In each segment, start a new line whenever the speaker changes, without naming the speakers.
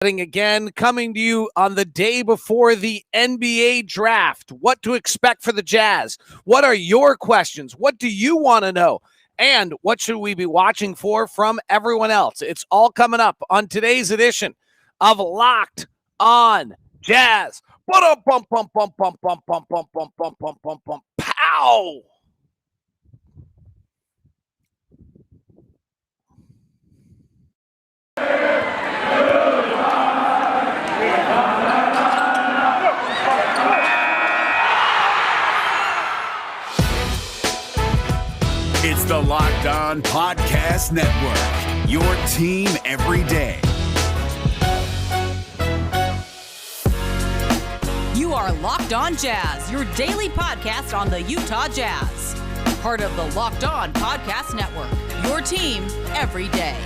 Again, coming to you on the day before the NBA draft. What to expect for the Jazz? What are your questions? What do you want to know? And what should we be watching for from everyone else? It's all coming up on today's edition of Locked on Jazz. Pow!
It's the Locked On Podcast Network, your team every day.
You are Locked On Jazz, your daily podcast on the Utah Jazz. Part of the Locked On Podcast Network, your team every day.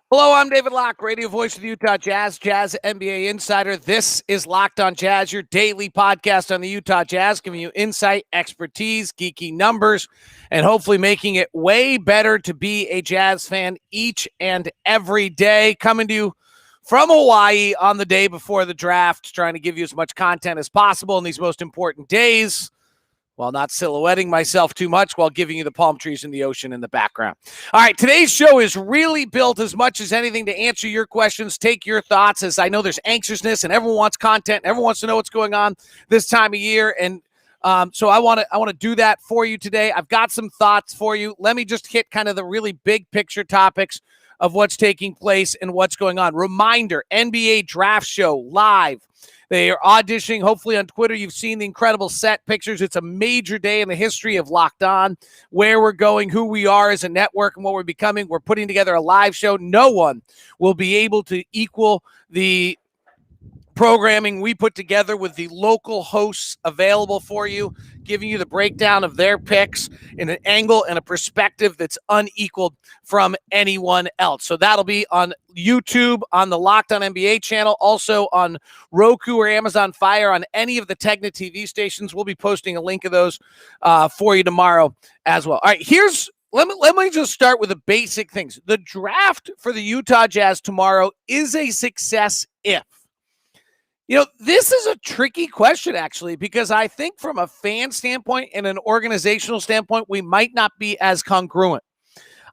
Hello, I'm David Locke, radio voice of the Utah Jazz, Jazz NBA insider. This is Locked on Jazz, your daily podcast on the Utah Jazz, giving you insight, expertise, geeky numbers, and hopefully making it way better to be a Jazz fan each and every day. Coming to you from Hawaii on the day before the draft, trying to give you as much content as possible in these most important days, while not silhouetting myself too much, while giving you the palm trees and the ocean in the background. All right, today's show is really built as much as anything to answer your questions, take your thoughts, as I know there's anxiousness and everyone wants content, and everyone wants to know what's going on this time of year, and so I want to do that for you today. I've got some thoughts for you. Let me just hit kind of the really big picture topics of what's taking place and what's going on. Reminder, NBA Draft Show live. They are auditioning. Hopefully on Twitter, you've seen the incredible set pictures. It's a major day in the history of Locked On, where we're going, who we are as a network, and what we're becoming. We're putting together a live show. No one will be able to equal the programming we put together with the local hosts available for you, giving you the breakdown of their picks in an angle and a perspective that's unequaled from anyone else. So that'll be on YouTube, on the Locked On NBA channel, also on Roku or Amazon Fire, on any of the Tegna TV stations. We'll be posting a link of those for you tomorrow as well. All right, let me just start with the basic things. The draft for the Utah Jazz tomorrow is a success if. You know, this is a tricky question, actually, because I think from a fan standpoint and an organizational standpoint, we might not be as congruent.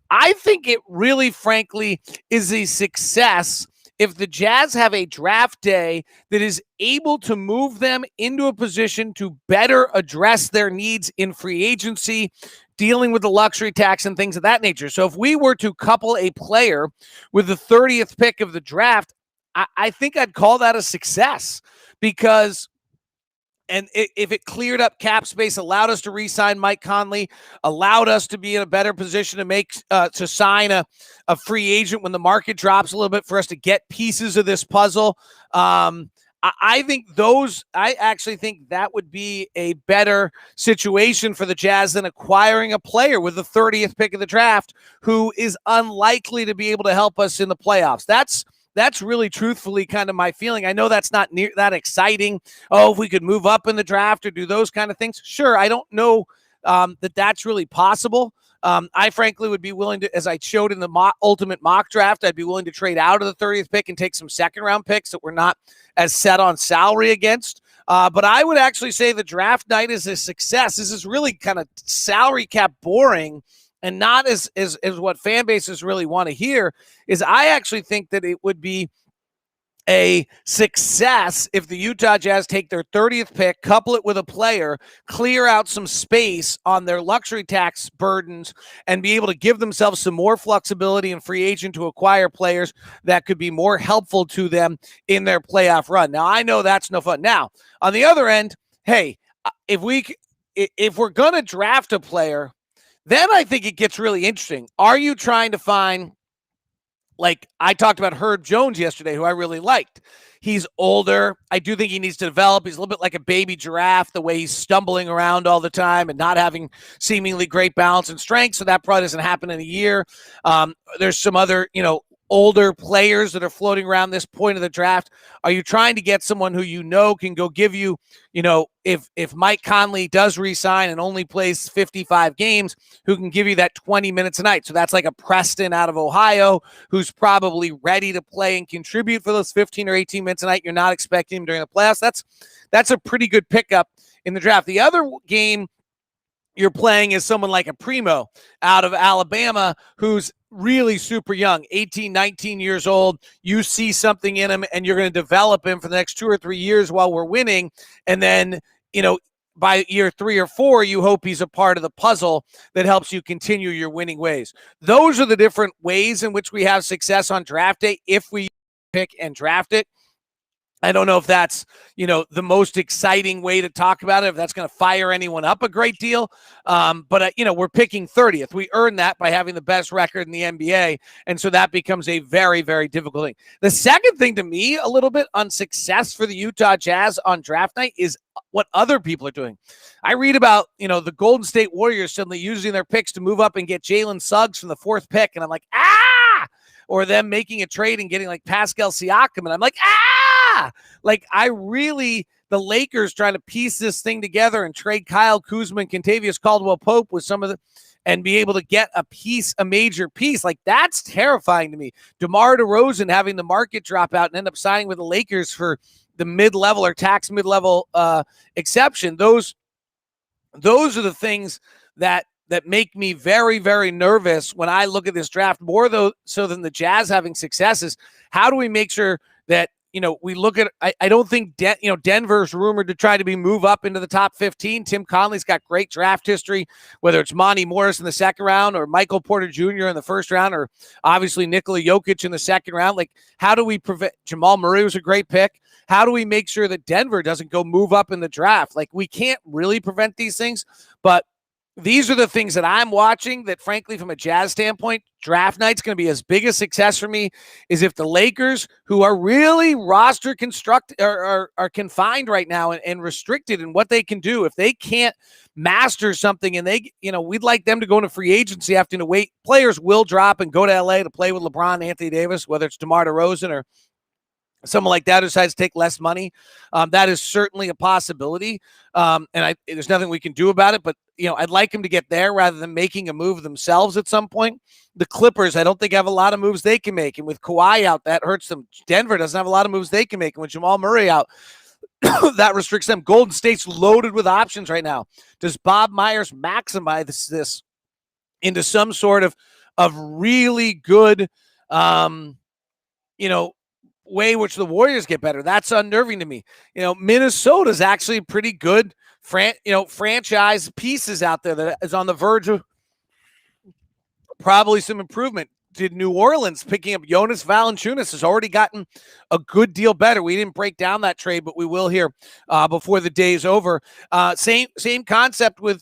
I think it really, frankly, is a success if the Jazz have a draft day that is able to move them into a position to better address their needs in free agency, dealing with the luxury tax and things of that nature. So if we were to couple a player with the 30th pick of the draft, I think I'd call that a success, because if it cleared up cap space, allowed us to re-sign Mike Conley, allowed us to be in a better position to sign a free agent when the market drops a little bit, for us to get pieces of this puzzle. I actually think that would be a better situation for the Jazz than acquiring a player with the 30th pick of the draft who is unlikely to be able to help us in the playoffs. That's really truthfully kind of my feeling. I know that's not near that exciting. Oh, if we could move up in the draft or do those kind of things. Sure, I don't know that's really possible. I frankly would be willing to, as I showed in the ultimate mock draft, I'd be willing to trade out of the 30th pick and take some second-round picks that we're not as set on salary against. But I would actually say the draft night is a success. This is really kind of salary cap boring, and not as what fan bases really want to hear. Is I actually think that it would be a success if the Utah Jazz take their 30th pick, couple it with a player, clear out some space on their luxury tax burdens, and be able to give themselves some more flexibility in free agent to acquire players that could be more helpful to them in their playoff run. Now, I know that's no fun. Now, on the other end, hey, if we're going to draft a player, then I think it gets really interesting. Are you trying to find, like I talked about Herb Jones yesterday, who I really liked. He's older. I do think he needs to develop. He's a little bit like a baby giraffe, the way he's stumbling around all the time and not having seemingly great balance and strength. So that probably doesn't happen in a year. There's some other, older players that are floating around this point of the draft? Are you trying to get someone who can go give you, if Mike Conley does resign and only plays 55 games, who can give you that 20 minutes a night? So that's like a Preston out of Ohio who's probably ready to play and contribute for those 15 or 18 minutes a night. You're not expecting him during the playoffs. That's a pretty good pickup in the draft. The other game you're playing is someone like a Primo out of Alabama who's really super young, 18, 19 years old. You see something in him and you're going to develop him for the next 2 or 3 years while we're winning. And then, by year 3 or 4, you hope he's a part of the puzzle that helps you continue your winning ways. Those are the different ways in which we have success on draft day if we pick and draft it. I don't know if that's, the most exciting way to talk about it, if that's going to fire anyone up a great deal. But we're picking 30th. We earned that by having the best record in the NBA. And so that becomes a very, very difficult thing. The second thing to me, a little bit on success for the Utah Jazz on draft night is what other people are doing. I read about, the Golden State Warriors suddenly using their picks to move up and get Jalen Suggs from the 4th pick. And I'm like, or them making a trade and getting like Pascal Siakam. And I'm like, like the Lakers trying to piece this thing together and trade Kyle Kuzma and Kentavious Caldwell-Pope with and be able to get a major piece. Like, that's terrifying to me. DeMar DeRozan having the market drop out and end up signing with the Lakers for the mid-level or tax mid-level exception. Those are the things that make me very, very nervous when I look at this draft, more so than the Jazz having successes. How do we make sure that, we look at, I don't think, Denver's rumored to try to move up into the top 15. Tim Conley's got great draft history, whether it's Monty Morris in the second round or Michael Porter Jr. in the first round, or obviously Nikola Jokic in the second round. Like, how do we prevent, Jamal Murray was a great pick. How do we make sure that Denver doesn't go move up in the draft? Like, we can't really prevent these things, but these are the things that I'm watching that, frankly, from a Jazz standpoint, draft night's going to be as big a success for me is if the Lakers, who are really roster are confined right now and restricted in what they can do, if they can't master something and we'd like them to go into free agency having to wait. Players will drop and go to LA to play with LeBron, Anthony Davis, whether it's DeMar DeRozan or someone like that who decides to take less money. That is certainly a possibility. There's nothing we can do about it, but I'd like them to get there rather than making a move themselves at some point. The Clippers, I don't think have a lot of moves they can make. And with Kawhi out, that hurts them. Denver doesn't have a lot of moves they can make. And with Jamal Murray out, that restricts them. Golden State's loaded with options right now. Does Bob Myers maximize this into some sort of really good, way which the Warriors get better? That's unnerving to me. Minnesota's actually pretty good franchise pieces out there that is on the verge of probably some improvement. Did New Orleans picking up Jonas Valanciunas has already gotten a good deal better. We didn't break down that trade, but we will here before the day is over. Same concept with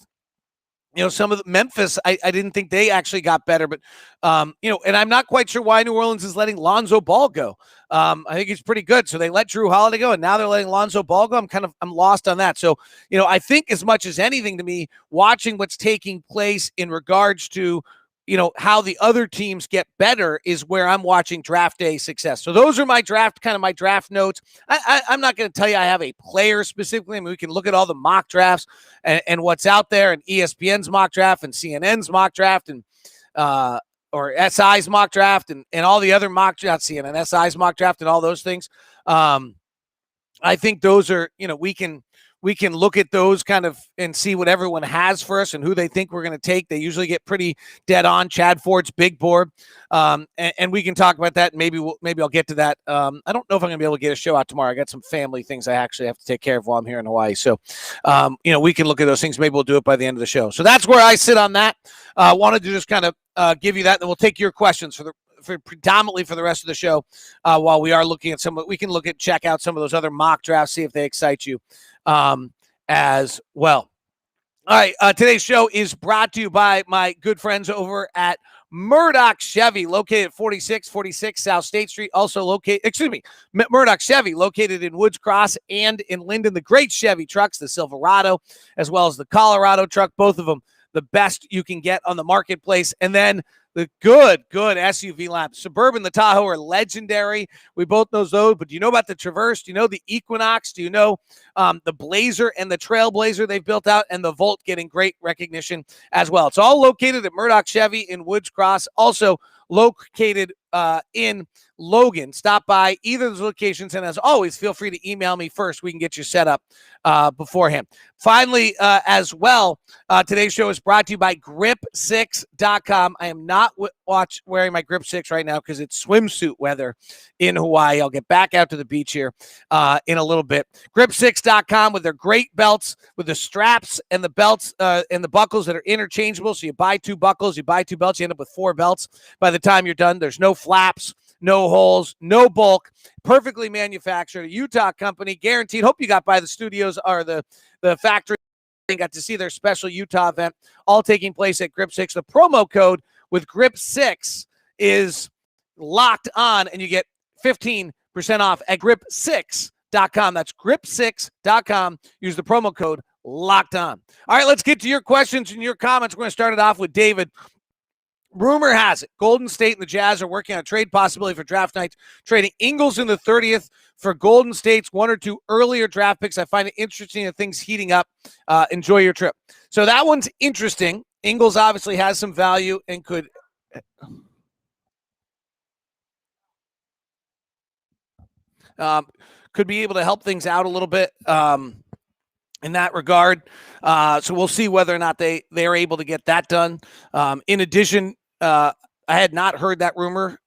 some of the Memphis, I didn't think they actually got better, but, and I'm not quite sure why New Orleans is letting Lonzo Ball go. I think he's pretty good. So they let Drew Holiday go, and now they're letting Lonzo Ball go. I'm lost on that. So, I think as much as anything to me, watching what's taking place in regards to, how the other teams get better is where I'm watching draft day success. So those are my draft notes. I'm not going to tell you I have a player specifically. I mean, we can look at all the mock drafts and what's out there, and ESPN's mock draft and CNN's mock draft and or SI's mock draft and all the other mock drafts, CNN, SI's mock draft and all those things. I think those are, we can look at those kind of and see what everyone has for us and who they think we're going to take. They usually get pretty dead on. Chad Ford's big board. And we can talk about that. Maybe I'll get to that. I don't know if I'm going to be able to get a show out tomorrow. I got some family things I actually have to take care of while I'm here in Hawaii. So, we can look at those things. Maybe we'll do it by the end of the show. So that's where I sit on that. Wanted to just kind of give you that, and we'll take your questions predominantly for the rest of the show while we are looking at we can check out some of those other mock drafts, see if they excite you as well. All right. Today's show is brought to you by my good friends over at Murdoch Chevy, located at 4646 South State Street. Also Murdoch Chevy, located in Woods Cross and in Linden. The great Chevy trucks, the Silverado, as well as the Colorado truck, both of them the best you can get on the marketplace. And then The good SUV lineup. Suburban, the Tahoe are legendary. We both know those, but do you know about the Traverse? Do you know the Equinox? Do you know the Blazer and the Trailblazer they've built out, and the Volt getting great recognition as well? It's all located at Murdoch Chevy in Woods Cross, also located in Logan. Stop by either of those locations, and as always, feel free to email me first. We can get you set up beforehand. Finally, as well, today's show is brought to you by grip6.com. I am not wearing my Grip 6 right now because it's swimsuit weather in Hawaii. I'll get back out to the beach here in a little bit. Grip6.com with their great belts, with the straps and the belts and the buckles that are interchangeable. So you buy 2 buckles, you buy 2 belts, you end up with 4 belts by the time you're done. There's no flaps, no holes, no bulk, perfectly manufactured, a Utah company, guaranteed. Hope you got by the studios or the factory and got to see their special Utah event, all taking place at Grip 6. The promo code with Grip 6 is locked on, and you get 15% off at grip6.com. That's grip6.com. Use the promo code locked on. All right, let's get to your questions and your comments. We're going to start it off with David. Rumor has it Golden State and the Jazz are working on a trade possibility for draft night, trading Ingles in the 30th for Golden State's 1 or 2 earlier draft picks. I find it interesting that things heating up. Enjoy your trip. So that one's interesting. Ingles obviously has some value and could be able to help things out a little bit in that regard. So we'll see whether or not they're able to get that done. In addition, I had not heard that rumor.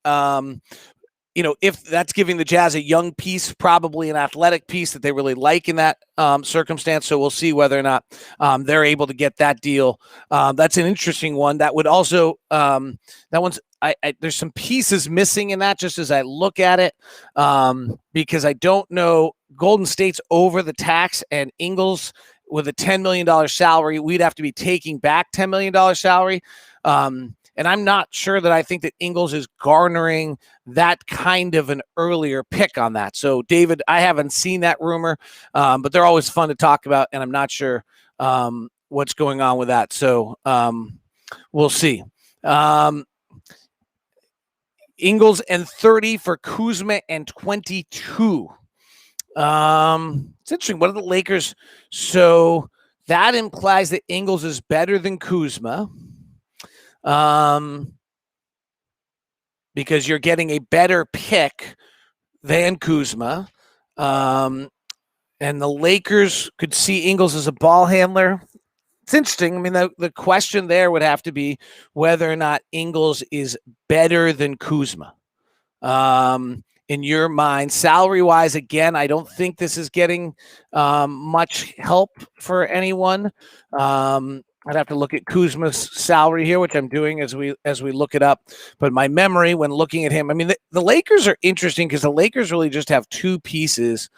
If that's giving the Jazz a young piece, probably an athletic piece that they really like in that circumstance. So we'll see whether or not they're able to get that deal. That's an interesting one. That would also there's some pieces missing in that just as I look at it, because I don't know. Golden State's over the tax, and Ingles with a $10 million salary, we'd have to be taking back $10 million salary. And I'm not sure that I think that Ingles is garnering that kind of an earlier pick on that. So, David, I haven't seen that rumor, but they're always fun to talk about, and I'm not sure what's going on with that. So we'll see. Ingles and 30 for Kuzma and 22. It's interesting. What are the Lakers? So that implies that Ingles is better than Kuzma. Because you're getting a better pick than Kuzma. And the Lakers could see Ingles as a ball handler. It's interesting. I mean, the question there would have to be whether or not Ingles is better than Kuzma. In your mind, salary-wise, again, I don't think this is getting much help for anyone. I'd have to look at Kuzma's salary here, which I'm doing as we look it up. But my memory when looking at him, I mean, the Lakers are interesting because the Lakers really just have 2 pieces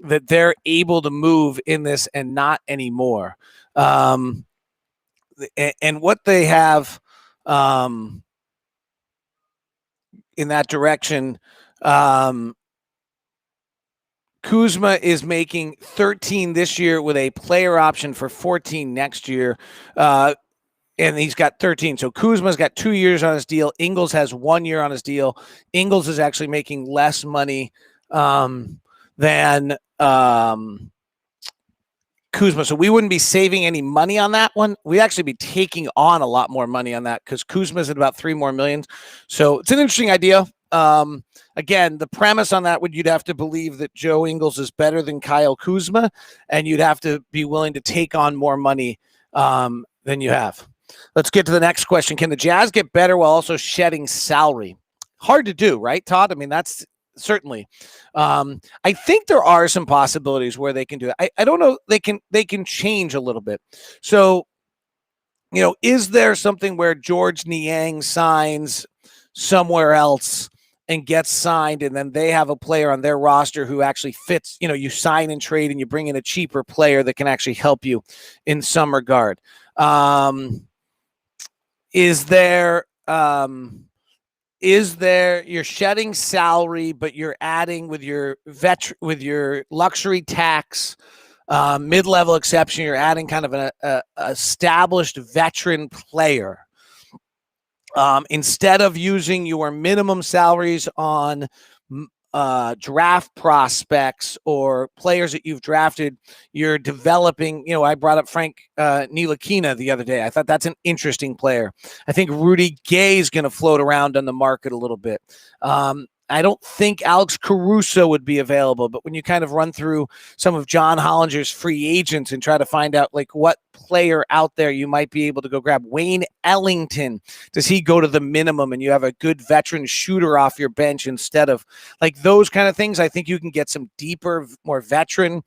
that they're able to move in this and not anymore. And what they have in that direction, Kuzma is making 13 this year with a player option for 14 next year. And he's got 13. So Kuzma's got 2 years on his deal. Ingles has 1 year on his deal. Ingles is actually making less money than Kuzma. So we wouldn't be saving any money on that one. We'd actually be taking on a lot more money on that because Kuzma's at about $3 more million. So it's an interesting idea. Again, the premise on that would you'd have to believe that Joe Ingles is better than Kyle Kuzma, and you'd have to be willing to take on more money than you have. Let's get to the next question. Can the Jazz get better while also shedding salary? Hard to do, right, Todd? I mean, that's certainly. I think there are some possibilities where they can do it. I don't know. They can change a little bit. So, is there something where George Niang signs somewhere else and gets signed, and then they have a player on their roster who actually fits, you sign and trade and you bring in a cheaper player that can actually help you in some regard. Is there you're shedding salary, but you're adding with your luxury tax, mid-level exception, you're adding kind of an established veteran player. Instead of using your minimum salaries on draft prospects or players that you've drafted, you're developing. I brought up Frank Ntilikina the other day. I thought that's an interesting player. I think Rudy Gay is going to float around on the market a little bit. I don't think Alex Caruso would be available, but when you kind of run through some of John Hollinger's free agents and try to find out like what player out there you might be able to go grab, Wayne Ellington, does he go to the minimum and you have a good veteran shooter off your bench instead of like those kind of things? I think you can get some deeper, more veteran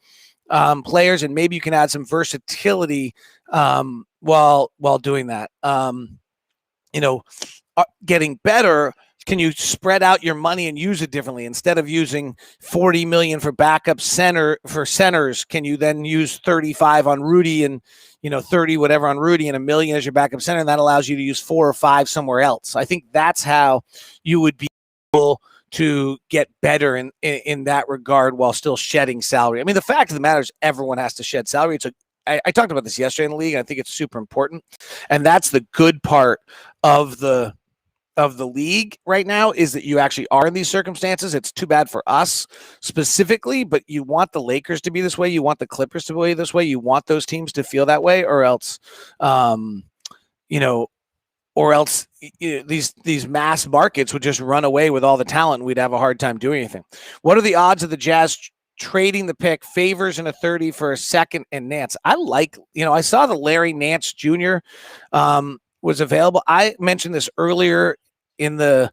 players, and maybe you can add some versatility while doing that. Getting better. Can you spread out your money and use it differently? Instead of using $40 million for backup centers, can you then use 35 on Rudy and 30 whatever on Rudy and $1 million as your backup center, and that allows you to use 4 or 5 somewhere else? I think that's how you would be able to get better in that regard while still shedding salary. I mean, the fact of the matter is everyone has to shed salary. I talked about this yesterday in the league. I think it's super important, and that's the good part of the league right now, is that you actually are in these circumstances. It's too bad for us specifically, but you want the Lakers to be this way. You want the Clippers to be this way. You want those teams to feel that way, or else, these mass markets would just run away with all the talent and we'd have a hard time doing anything. What are the odds of the Jazz trading the pick, Favors in a 30 for a second and Nance? I saw the Larry Nance Jr. Was available. I mentioned this earlier in the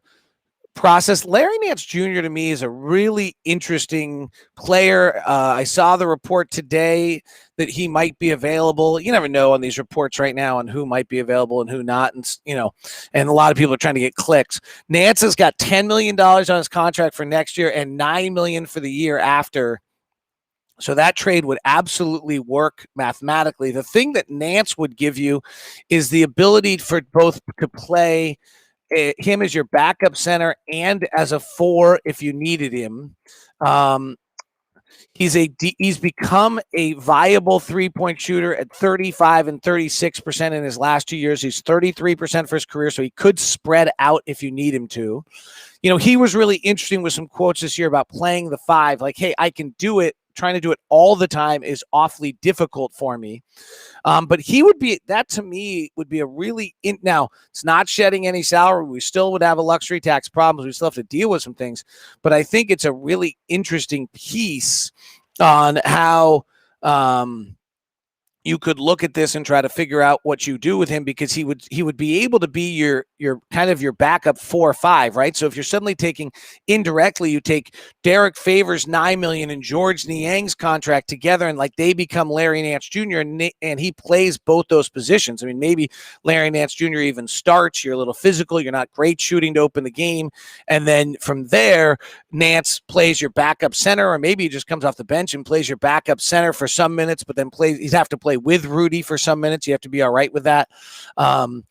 process. Larry Nance Jr. to me is a really interesting player. I saw the report today that he might be available. You never know on these reports right now on who might be available and who not. And a lot of people are trying to get clicks. Nance has got $10 million on his contract for next year and $9 million for the year after. So that trade would absolutely work mathematically. The thing that Nance would give you is the ability for both to play him as your backup center and as a 4 if you needed him. He's become a viable 3-point shooter at 35 and 36% in his last 2 years. He's 33% for his career, so he could spread out if you need him to. He was really interesting with some quotes this year about playing the 5. Like, hey, I can do it. Trying to do it all the time is awfully difficult for me. But that to me would be a really, now it's not shedding any salary. We still would have a luxury tax problems. We still have to deal with some things, but I think it's a really interesting piece on how, you could look at this and try to figure out what you do with him, because he would be able to be your kind of your backup 4 or 5, right? So if you're suddenly taking indirectly, you take Derek Favors $9 million and George Niang's contract together, and like they become Larry Nance Jr. and he plays both those positions. I mean, maybe Larry Nance Jr. even starts. You're a little physical. You're not great shooting to open the game, and then from there, Nance plays your backup center, or maybe he just comes off the bench and plays your backup center for some minutes, but then he'd have to play with Rudy for some minutes. You have to be all right with that. Can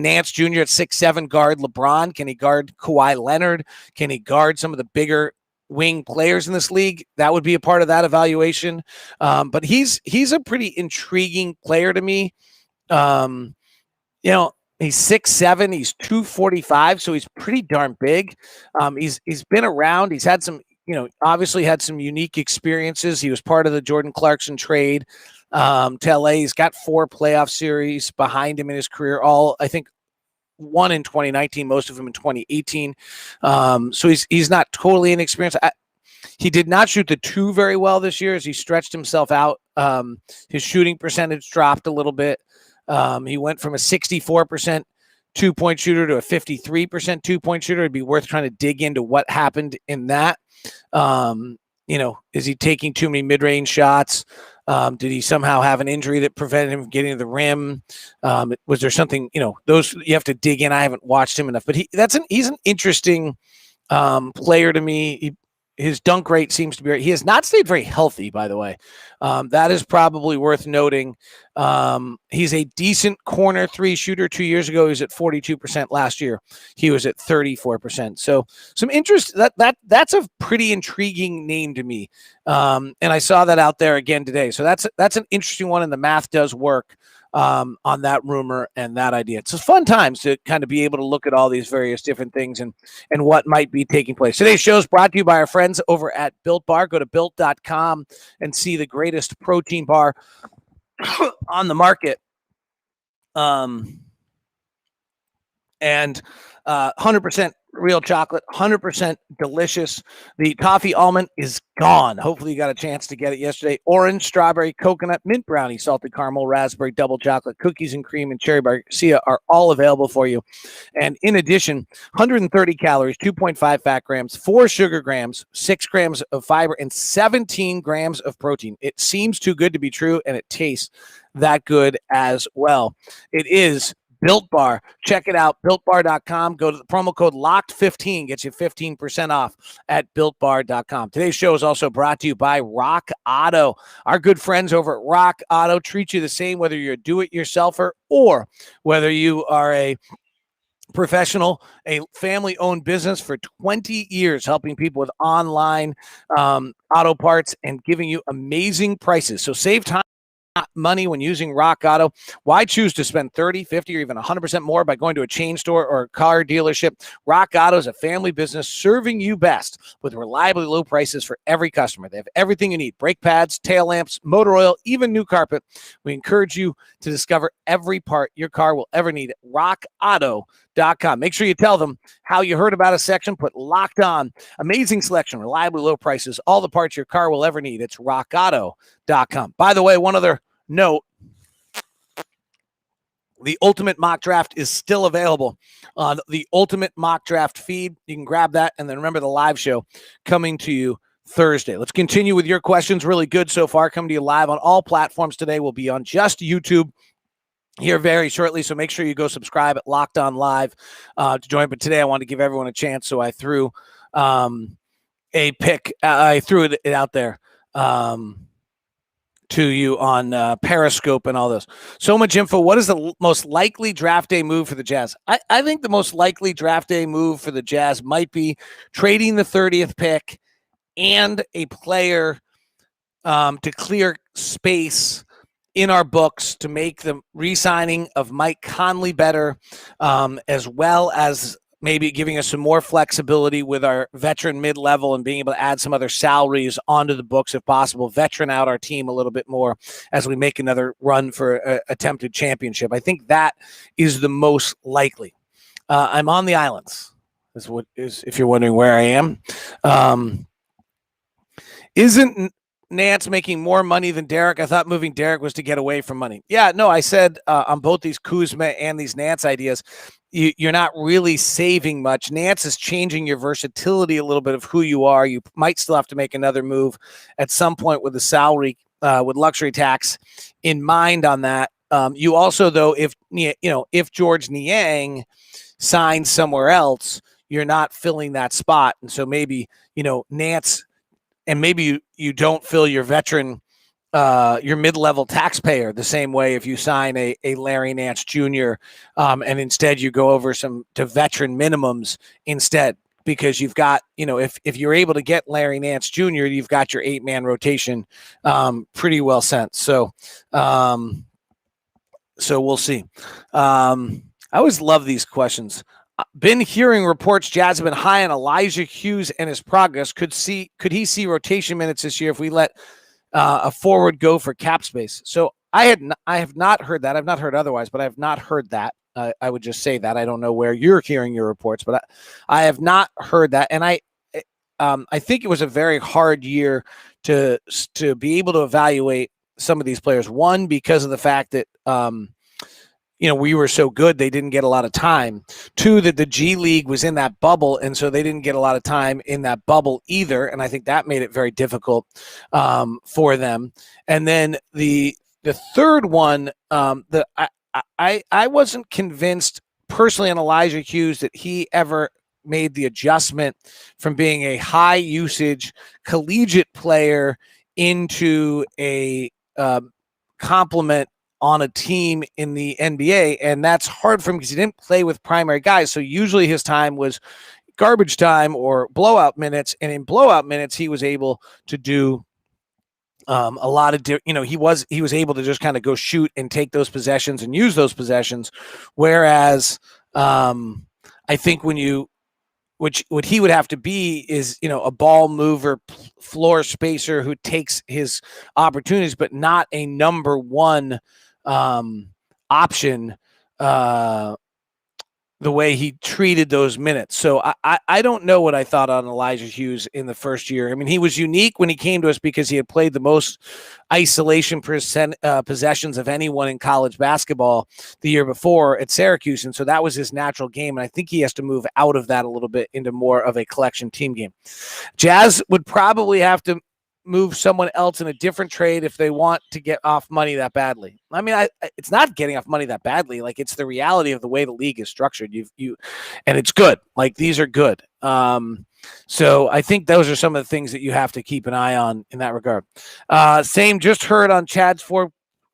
Nance Jr. at 6'7" guard LeBron? Can he guard Kawhi Leonard? Can he guard some of the bigger wing players in this league? That would be a part of that evaluation. But he's a pretty intriguing player to me. He's 6'7", he's 245, so he's pretty darn big. He's been around. He's had some, obviously had some unique experiences. He was part of the Jordan Clarkson trade to LA. He's got 4 playoff series behind him in his career, all, I think, one in 2019, most of them in 2018. So he's not totally inexperienced. He did not shoot the 2 very well this year as he stretched himself out. His shooting percentage dropped a little bit. He went from a 64% 2-point shooter to a 53% 2-point shooter. It'd be worth trying to dig into what happened in that. Is he taking too many mid-range shots? Did he somehow have an injury that prevented him from getting to the rim? Was there something, those you have to dig in. I haven't watched him enough, but he's an interesting player to me. His dunk rate seems to be, he has not stayed very healthy, by the way. That is probably worth noting. He's a decent corner 3 shooter. 2 years ago, he was at 42%. Last year, he was at 34%. So some interest, that's a pretty intriguing name to me. And I saw that out there again today. So that's an interesting one, and the math does work. on that rumor and that idea. It's just fun times to kind of be able to look at all these various different things and what might be taking place. Today's show is brought to you by our friends over at Built Bar. Go to built.com and see the greatest protein bar on the market. And 100% real chocolate, 100% delicious. The toffee almond is gone. Hopefully you got a chance to get it yesterday. Orange, strawberry, coconut, mint brownie, salted caramel, raspberry, double chocolate, cookies and cream, and cherry barcia are all available for you. And in addition, 130 calories, 2.5 fat grams, 4 sugar grams, 6 grams of fiber, and 17 grams of protein. It seems too good to be true, and it tastes that good as well. It is Built Bar. Check it out, builtbar.com. Go to the promo code LOCKED15, gets you 15% off at builtbar.com. Today's show is also brought to you by Rock Auto. Our good friends over at Rock Auto treat you the same whether you're a do-it-yourselfer or whether you are a professional, a family-owned business for 20 years, helping people with online auto parts and giving you amazing prices. So save time, money when using Rock Auto. Why choose to spend 30, 50, or even 100% more by going to a chain store or a car dealership? Rock Auto is a family business serving you best with reliably low prices for every customer. They have everything you need: brake pads, tail lamps, motor oil, even new carpet. We encourage you to discover every part your car will ever need at rockauto.com. Make sure you tell them how you heard about a section. Put Locked On. Amazing selection, reliably low prices, all the parts your car will ever need. It's rockauto.com. By the way, one other note: the Ultimate Mock Draft is still available on the Ultimate Mock Draft feed. You can grab that, and then remember the live show coming to you Thursday. Let's continue with your questions. Really good so far. Coming to you live on all platforms today. We'll be on just YouTube here very shortly, so make sure you go subscribe at Locked On Live to join. But today I wanted to give everyone a chance, so I threw a pick. I threw it out there to you on Periscope and all this. So much info. What is the most likely draft day move for the Jazz? I think the most likely draft day move for the Jazz might be trading the 30th pick and a player to clear space in our books to make the re-signing of Mike Conley better, as well as maybe giving us some more flexibility with our veteran mid-level and being able to add some other salaries onto the books if possible, veteran out our team a little bit more as we make another run for an attempted championship. I think that is the most likely. I'm on the islands, if you're wondering where I am. Isn't Nance making more money than Derek? I thought moving Derek was to get away from money. Yeah, no, I said on both these Kuzma and these Nance ideas, you're not really saving much. Nance is changing your versatility a little bit of who you are. You might still have to make another move at some point with the salary, with luxury tax in mind on that. You also, though, if George Niang signs somewhere else, you're not filling that spot. And so maybe, Nance, and maybe you don't fill your veteran, your mid-level taxpayer the same way if you sign a Larry Nance Jr. And instead you go over to veteran minimums instead, because you've got, if you're able to get Larry Nance Jr., you've got your 8-man rotation pretty well sent. So we'll see. I always love these questions. Been hearing reports Jazz have been high on Elijah Hughes and his progress. Could he see rotation minutes this year if we let a forward go for cap space? So I have not heard that. I've not heard otherwise, but I have not heard that. I would just say that. I don't know where you're hearing your reports, but I have not heard that. And I think it was a very hard year to be able to evaluate some of these players. One, because of the fact that we were so good, they didn't get a lot of time. Two, that the G League was in that bubble, and so they didn't get a lot of time in that bubble either. And I think that made it very difficult for them. And then the third one, that I wasn't convinced personally on Elijah Hughes that he ever made the adjustment from being a high usage collegiate player into a complement on a team in the NBA. And that's hard for him because he didn't play with primary guys. So usually his time was garbage time or blowout minutes. And in blowout minutes, he was able to do A lot of, he was able to just kind of go shoot and take those possessions and use those possessions. Whereas I think what he would have to be is, a ball mover, floor spacer who takes his opportunities, but not a number one option the way he treated those minutes. So I don't know what I thought on Elijah Hughes in the first year. I mean, he was unique when he came to us because he had played the most isolation possessions of anyone in college basketball the year before at Syracuse. And so that was his natural game. And I think he has to move out of that a little bit into more of a collection team game. Jazz would probably have to move someone else in a different trade if they want to get off money that badly. I mean, it's not getting off money that badly. Like, it's the reality of the way the league is structured. And it's good. Like, these are good. So I think those are some of the things that you have to keep an eye on in that regard. Same, just heard on Chad's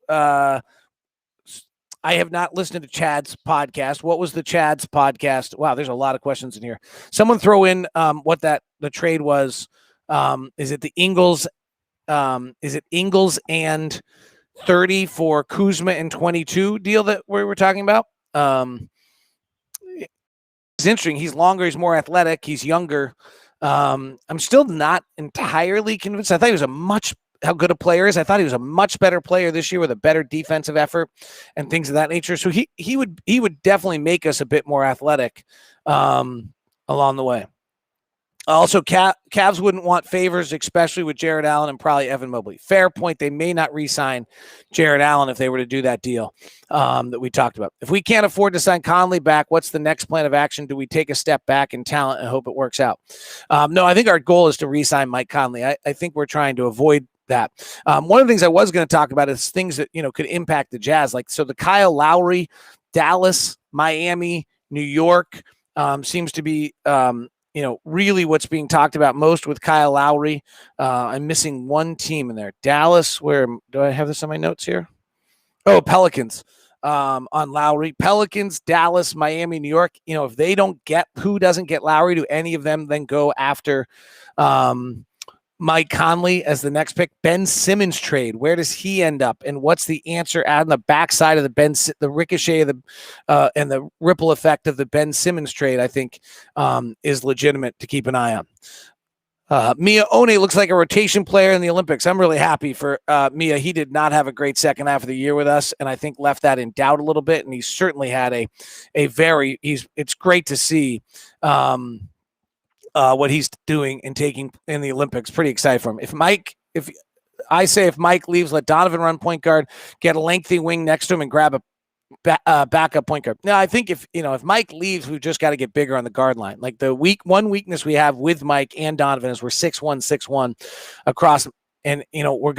I have not listened to Chad's podcast. What was the Chad's podcast? Wow, there's a lot of questions in here. Someone throw in what the trade was. Is it the Ingles? Is it Ingles and 30 for Kuzma and 22 deal that we were talking about? It's interesting. He's longer. He's more athletic. He's younger. I'm still not entirely convinced. I thought he was how good a player is. I thought he was a much better player this year with a better defensive effort and things of that nature. So he would definitely make us a bit more athletic along the way. Also, Cavs wouldn't want favors, especially with Jared Allen and probably Evan Mobley. Fair point. They may not re-sign Jared Allen if they were to do that deal that we talked about. If we can't afford to sign Conley back, what's the next plan of action? Do we take a step back in talent and hope it works out? No, I think our goal is to re-sign Mike Conley. I think we're trying to avoid that. One of the things I was going to talk about is things that could impact the Jazz. So the Kyle Lowry, Dallas, Miami, New York seems to be really what's being talked about most with Kyle Lowry. I'm missing one team in there. Dallas, where do I have this on my notes here? Oh, Pelicans on Lowry. Pelicans, Dallas, Miami, New York. If they doesn't get Lowry, do any of them then go after Mike Conley as the next pick? Ben Simmons trade, where does he end up? And what's the answer on the backside of the ricochet of and the ripple effect of the Ben Simmons trade, I think is legitimate to keep an eye on. Mia One looks like a rotation player in the Olympics. I'm really happy for Mia. He did not have a great second half of the year with us, and I think left that in doubt a little bit, and he certainly had it's great to see what he's doing and taking in the Olympics. Pretty excited for him. If Mike leaves, let Donovan run point guard, get a lengthy wing next to him, and grab a backup point guard. Now, I think if Mike leaves, we've just got to get bigger on the guard line. Like, the one weakness we have with Mike and Donovan is we're 6'1" across. And, we're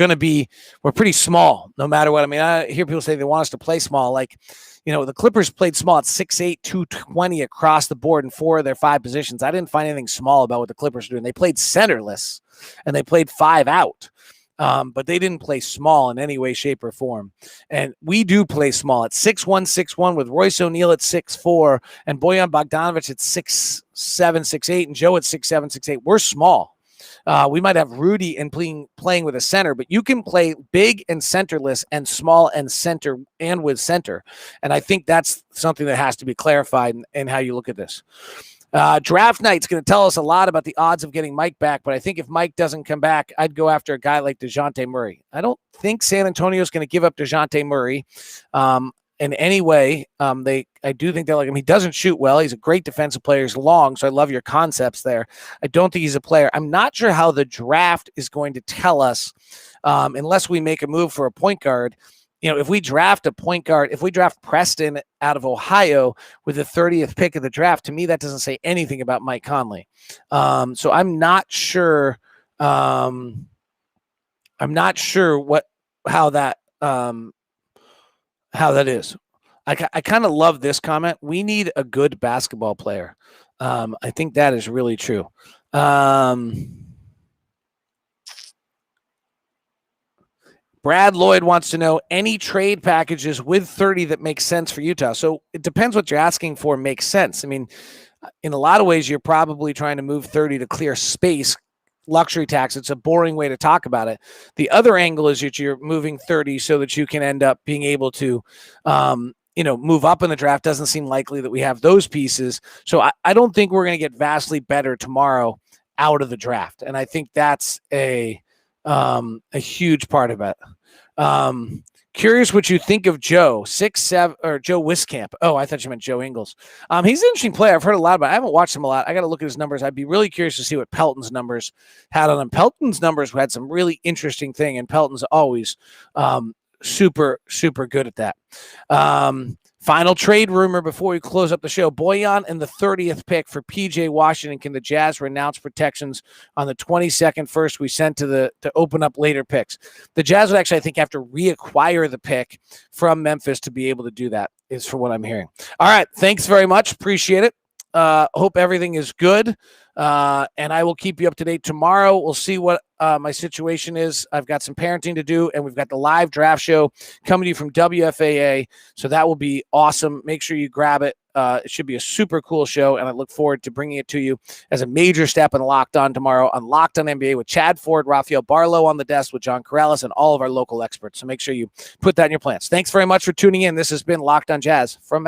pretty small no matter what. I mean, I hear people say they want us to play small. Like, the Clippers played small at 6'8", 220 across the board in 4 of their 5 positions. I didn't find anything small about what the Clippers are doing. They played centerless and they played 5 out. But they didn't play small in any way, shape, or form. And we do play small at 6'1", 6'1", with Royce O'Neal at 6'4", and Bojan Bogdanovic at 6'7", 6'8", and Joe at 6'7", 6'8". We're small. We might have Rudy and playing with a center, but you can play big and centerless and small and center and with center. And I think that's something that has to be clarified in how you look at this. Draft night's going to tell us a lot about the odds of getting Mike back, but I think if Mike doesn't come back, I'd go after a guy like DeJounte Murray. I don't think San Antonio is going to give up DeJounte Murray in any way. I do think they like him. He doesn't shoot well. He's a great defensive player. He's long, so I love your concepts there. I don't think he's a player. I'm not sure how the draft is going to tell us unless we make a move for a point guard. If we draft a point guard, if we draft Preston out of Ohio with the 30th pick of the draft, to me, that doesn't say anything about Mike Conley. So I'm not sure. I'm not sure how that is. I kind of love this comment. We need a good basketball player. I think that is really true. Brad Lloyd wants to know any trade packages with 30 that makes sense for Utah. So it depends what you're asking for makes sense. I mean, in a lot of ways, you're probably trying to move 30 to clear space luxury tax. It's a boring way to talk about it. The other angle is that you're moving 30 so that you can end up being able to, move up in the draft. Doesn't seem likely that we have those pieces. So I don't think we're going to get vastly better tomorrow out of the draft. And I think that's a huge part of it. Curious what you think of Joe 6'7" or Joe Wiskamp. Oh, I thought you meant Joe Ingles. He's an interesting player. I've heard a lot about it. I haven't watched him a lot. I got to look at his numbers. I'd be really curious to see what Pelton's numbers had on him. Pelton's numbers had some really interesting thing, and Pelton's always super, super good at that. Final trade rumor before we close up the show. Boyan and the 30th pick for PJ Washington. Can the Jazz renounce protections on the 22nd first we sent to open up later picks? The Jazz would actually, I think, have to reacquire the pick from Memphis to be able to do that, is for what I'm hearing. All right. Thanks very much. Appreciate it. Hope everything is good. And I will keep you up to date tomorrow. We'll see what my situation is. I've got some parenting to do, and we've got the live draft show coming to you from WFAA. So that will be awesome. Make sure you grab it. It should be a super cool show, and I look forward to bringing it to you as a major step in Locked On tomorrow on Locked On NBA with Chad Ford, Rafael Barlow on the desk with John Corrales, and all of our local experts. So make sure you put that in your plans. Thanks very much for tuning in. This has been Locked On Jazz from